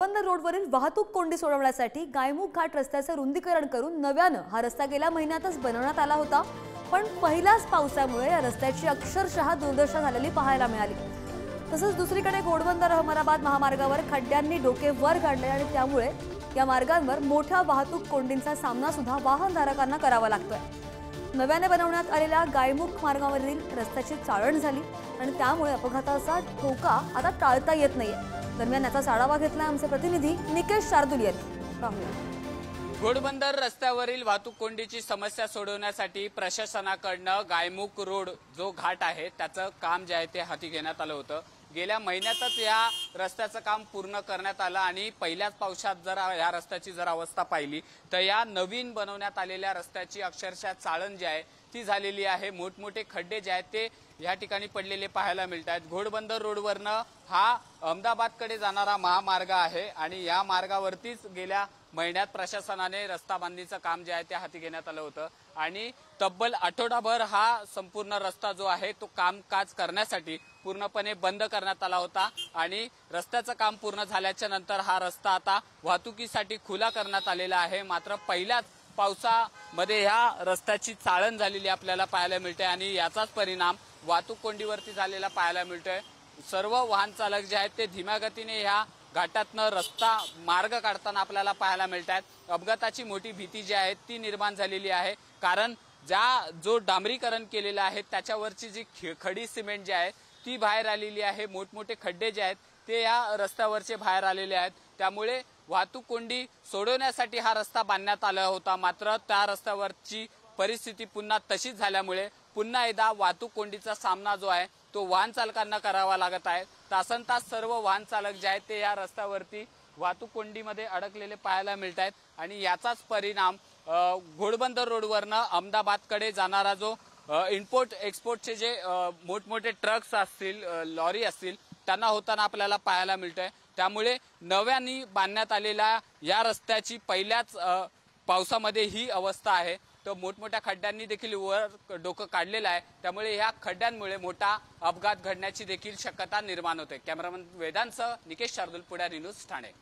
घोडबंदर रोडवरील वाहतूक कोंडी सोडवण्यासाठी गायमुख घाट रस्त्याचे रुंदीकरण करून नव्याने हा रस्ता गेल्या महिन्यातच बनवण्यात आला होता। पण पहिल्याच पावसामुळे या रस्त्याची अक्षरशः दुर्दशा झालेली पाहायला मिळाली। तसंच दुसरीकडे घोडबंदर अहमदाबाद महामार्गावर खड्ड्यांनी डोके वर काढले आणि त्यामुळे या मार्गांवर मोठ्या वाहतूक कोंडींचा सामना सुद्धा वाहनधारकांना करावा लागतोय। नव्याने बनवण्यात आलेल्या गायमुख मार्गावरील रस्त्याची चाळण झाली आणि त्यामुळे अपघाताचा धोका आता टाळता येत नाहीये। दरम्यान याचा आढावा घेतलाय आमचे प्रतिनिधी निकेश शार्दूल यांनी। पाहूया। घोडबंदर रस्त्यावरील वाहतूक कोंडीची समस्या सोडवण्यासाठी प्रशासनाकडून गायमुख रोड जो घाट आहे त्याचं काम जे आहे ते हाती घेण्यात आलं होतं। गेल्या महिन्यातच या रस्त्याचं काम पूर्ण करण्यात आलं आणि पहिल्याच पावसात जर या रस्त्याची जर अवस्था पाहिली तर या नवीन बनवण्यात आलेल्या रस्त्याची अक्षरशः चाळण जी आहे ती झालेली आहे। मोठमोठे खड्डे जे आहेत ते या ठिकाणी पडलेले पाहायला मिळतात। घोडबंदर रोडवरनं हा अहमदाबादकडे जाणारा महामार्ग आहे आणि या मार्गावरतीच गेल्या महिन्यात प्रशासनाने रस्ता बांधणीचं काम जे आहे ते हाती घेण्यात आलं होतं आणि तब्बल आठवडाभर हा संपूर्ण रस्ता जो आहे तो कामकाज करण्यासाठी पूर्णपणे बंद करण्यात आला होता आणि रस्त्याचं काम पूर्ण झाल्याच्या नंतर हा रस्ता आता वाहतुकीसाठी खुला करण्यात आलेला आहे। मात्र पहिल्याच पावसामध्ये ह्या रस्त्याची चाळण झालेली आपल्याला पाहायला मिळते आणि याचाच परिणाम वाहतूक कोंडीवरती झालेला पाहायला मिळतोय। सर्व वाहन चालक जे आहेत ते धीम्या गतीने ह्या घाटातनं रस्ता मार्ग काढताना आपल्याला पाहायला मिळतात। अपघाताची मोठी भीती जी आहे ती निर्माण झालेली आहे, कारण जो डांबरीकरण केलेलं आहे त्याच्यावरची जी खडी सिमेंट जी आहे ती बाहेर आलेली आहे। मोठमोठे खड्डे जे आहेत ते या रस्त्यावरचे बाहेर आलेले आहेत। त्यामुळे वाहतूक कोंडी सोडवण्यासाठी हा रस्ता बांधण्यात आला होता, मात्र त्या रस्त्यावरची परिस्थिती पुन्हा तशीच झाल्यामुळे पुन्हा एकदा वाहतूक कोंडीचा सामना जो आहे तो वाहन चालकांना करावा लागत आहे। तासनतास सर्व वाहन चालक जे आहेत ते या रस्त्यावरती वाहतूक कोंडीमध्ये अडकलेले पाहायला मिळत आहेत आणि याचाच परिणाम घोडबंदर रोडवरनं अहमदाबादकडे जाणारा जो इम्पोर्ट एक्सपोर्टचे जे मोठमोठे ट्रक्स असतील, लॉरी असतील त्यांना होताना आपल्याला पाहायला मिळतंय। त्यामुळे नव्याने बांधण्यात आलेल्या या रस्त्याची पहिल्याच पावसामध्ये ही अवस्था आहे। तर मोठमोठ्या खड्ड्यांनी देखील वर डोकं काढलेलं आहे, त्यामुळे ह्या खड्ड्यांमुळे मोठा अपघात घडण्याची देखील शक्यता निर्माण होते। कॅमेरामन वेदांसह निकेश शार्दूल, पुढारी न्यूज, ठाणे।